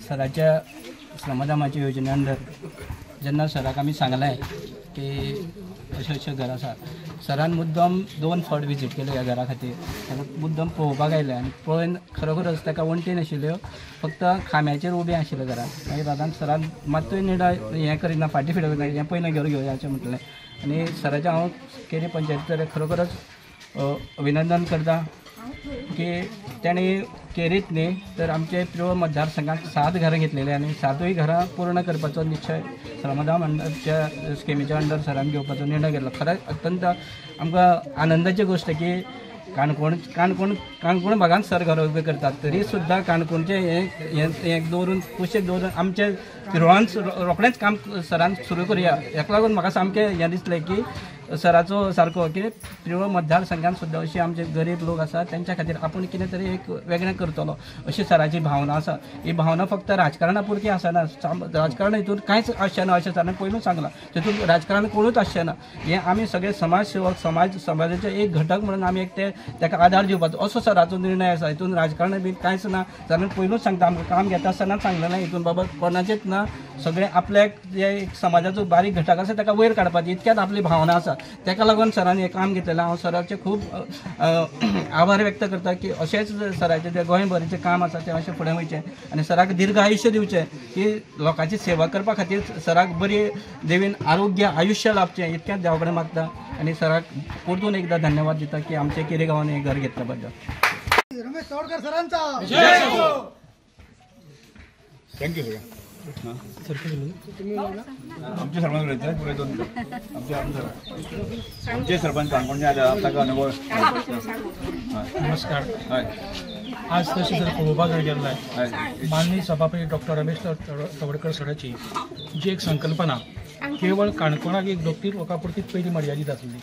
सराच्या श्रमदानाच्या योजने अंडर जेन्ना सराक आमी सांगलें की अशें घर आसा, सरान मुद्दम 2 फावट विजीट केले ह्या घरा खातीर, मुद्दम पळोवपाक आयले आनी पळोवन खरोखरच ताका वणटी नाशिल्ल्यो, फक्त खांब्याचेर उबें आशिल्लें घरान. मागीर दादान सरान मात्तूय निडा हें करिना, फाटीं फिरक ना, हें पयलें घर घेवया अशें म्हटलें. आनी सराचें हांव केरी पंचायतीचेर खरोखरच अभिनंदन करता की तेणी केरीत न्ही तर आमचे पिरोळ मतदारसंघात 7 घरां घेतलेली आनी 7य घरां पूर्ण करपाचो निश्चय श्रमदान अंडरच्या स्किमीच्या अंडर सरान घेवपाचो निर्णय घेतलो. खरेंच अत्यंत आमकां आनंदाची गोष्ट की काणकोण भागांत सर घर उबे करतात, तरी सुद्दां काणकोणचे हें दवरून कुशीक दवरून आमचे पिरोळान रोखडेंच काम सरान सुरू करुया. हेका लागून म्हाका सामकें हें दिसलें की सराचो सारको की पिरोळ मतदारसंघात सुद्दां अशी आमचे गरीब लोक आसा तेंच्या खातीर आपूण कितें तरी एक वेगळें करतलो अशी सराची भावना आसा. ही भावना फक्त राजकारणा पुरती आसना, राजकारण हितून कांयच आसचें अशें सरान पयलूच सांगलां. तितून राजकारण कोणूच आसचें ना. हें आमी सगळे समाजसेवक समाजाचे एक घटक म्हणून आमी एक ताका आदार दिवपाचो असो सराचो निर्णय आसा. हितून राजकारण बी कांयच ना. सरान पयलूच सांगता आमकां काम घेता आसतना सांगलें ना हितून बाबा कोणाचेच ना, सगळे आपल्याक जे एक समाजाचो बारीक घटक आसा ताका वयर काडपाची इतक्यात आपली भावना आसा. ताका लागून सरान हें काम घेतलेलें. हांव सराचे खूब आभार व्यक्त करता की अशेंच सराचें जें गोंयभरचें काम आसा तें अशें फुडें वयचें आनी सराक दीर्घ आयुश्य दिवचें की लोकांची सेवा करपा खातीर सराक बरी देवीन आरोग्य आयुश्य लाभचें इतकेंच देवा कडेन मागता. आनी सराक परतून एकदां धन्यवाद दिता की आमच्या केरी गांवांत हें घर घेतल्या बद्दल. रमेश चौडकर सरांचा थँक्यू आमचे सरपंच उलयता पुरे 2 आमचे सरपंच काणकोणचे आल्या ताका अनुभव. नमस्कार. आज तशी जर पळोवपाक गेल्यार माननीय सभापती डॉक्टर रमेश चौडकर सराची जी एक संकल्पना केवळ काणकोणाक एक 2-3 लोकां पुरतीच पयलीं मर्यादीत आसली.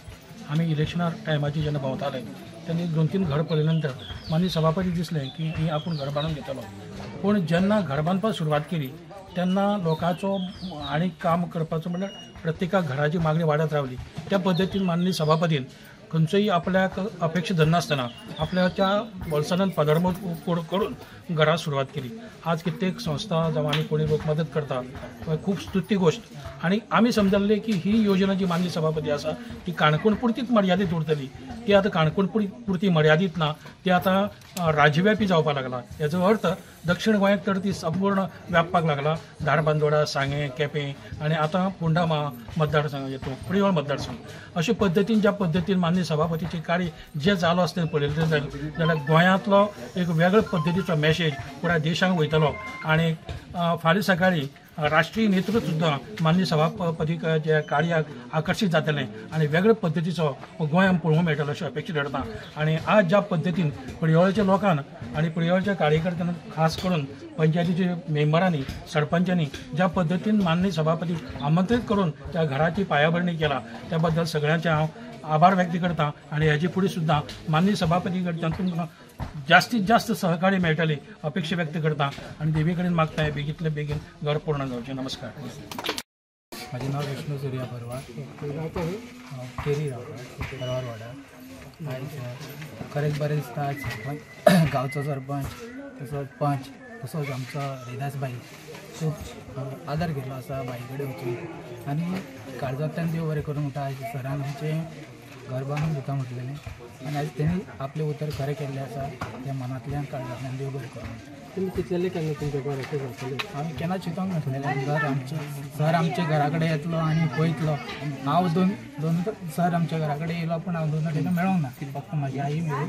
आमी इलेक्शना टायमाची जेन्ना भोंवताले तेन्ना 2-3 घर पळयले नंतर माननीय सभापती दिसलें की ही आपूण घर बांदून घेतलो. पूण जेन्ना घर बांदपाक सुरवात केली तेन्ना लोकांचो आनी काम करपाचो म्हणल्यार प्रत्येकाक घराची मागणी वाडत रावली. त्या पद्दतीन माननीय सभापतीन खंयचोय आपल्याक अपेक्षा धरनासतना आपल्याच्या बोल्सांत पदरमोड करून घरा सुरवात केली. आज कित्येक संस्था जावं आनी कोणी लोक मदत करता, खूब स्तुती गोष्ट. आनी आमी समजल्ले की ही योजना जी माननीय सभापती आसा ती काणकोण पुरतीच मर्यादीत उरतली. ती आतां काणकोण पुरती मर्यादीत ना, ती आतां राज्यव्यापी जावपाक लागला. हेजो अर्थ दक्षिण गोंयाक तर ती संपूर्ण व्यापपाक लागला. धारबांदोडा, सांगे, केपें आनी आतां फोंडा मतदारसंघ येतो पिरोळ मतदारसंघ. अशे पद्दतीन ज्या पद्दतीन माननीय सभापतीचें कार्य जें जालो आसलें पळयलें जाल्यार गोंयांतलो एक वेगळ्या पद्दतीचो मॅसेज पुराय देशाक वयतलो. आनी फाल्यां सकाळीं राष्ट्रीय नेतृत्व सुद्दां माननीय सभापती जे कार्याक आकर्शीत जातलें आनी वेगळ्या पद्दतीचो गोंयांत पळोवंक मेळटलो अशी अपेक्षा धरता. आनी आज ज्या पद्दतीन पिरोळच्या लोकांन आनी पिरोळच्या कार्यकर्त्यांनी खास करून पंचायतीच्या मेंबरांनी सरपंचांनी ज्या पद्दतीन माननीय सभापती आमंत्रीत करून त्या घराची पायाभरणी केला त्या बद्दल सगळ्यांचे हांव आभार व्यक्त करता. आनी हेजे फुडें सुद्दां माननीय सभापती कडच्यान तुमकां जास्तीत जास्त सहकार्य मेळटले अपेक्षा व्यक्त करता आनी देवी कडेन मागता बेगींतले बेगीन घर पूर्ण जावचें. नमस्कार. म्हाजें नांव विष्णू सुर्या परवार, केरी रावता परवार वाडा. आयज खरेंच बरें दिसता. आयज सरपंच गांवचो सरपंच तसोच पंच तसोच आमचो हरिदास भाई खूब आदार केल्लो आसा बाई कडेन वचून आनी काळजांतल्यान देव बरें करूं म्हणटा. आयज सरान आमचें घर बांदून दिता म्हटलेलें आनी आयज तेणी आपलें उतर खरें केल्लें आसा. तें मनांतल्यान काळजांतल्यान देव बरें करूं. तुम्ही चिंतलेलें केन्ना तुमच्या घर अशें जातलें? आमी केन्ना चिंतोंक नासलेलें. घर आमचें सर आमच्या घरा कडेन येतलो आनी पळयतलो. हांव दोन सर आमच्या घरा कडेन येयलो पूण हांव 2 फावटी मेळोंक ना. फक्त म्हाजी आई मेळ्ळी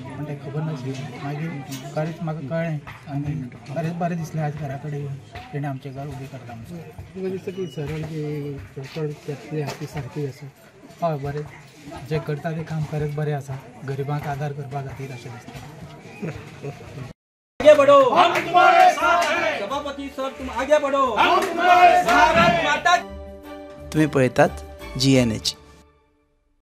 पूण तें खबर नासली. मागीर खरेंच म्हाका कळ्ळें आनी खरेंच बरें दिसलें आयज घरा कडेन येवन तेणें आमचें घर उबें करता आमचें. तुमकां दिसता की सरांची चड त्यातली हाती सारकी आसा? हय बरें. जें करता तें काम खरेंच बरें आसा. गरिबांक आदार करपा खातीर अशें दिसता. आगे बढ़ो, हम तुम्हारे साथ हैं. सभापति सर तुम आगे बढ़ो, हम तुम्हारे साथ हैं. तुम्ही पळयतात GNH.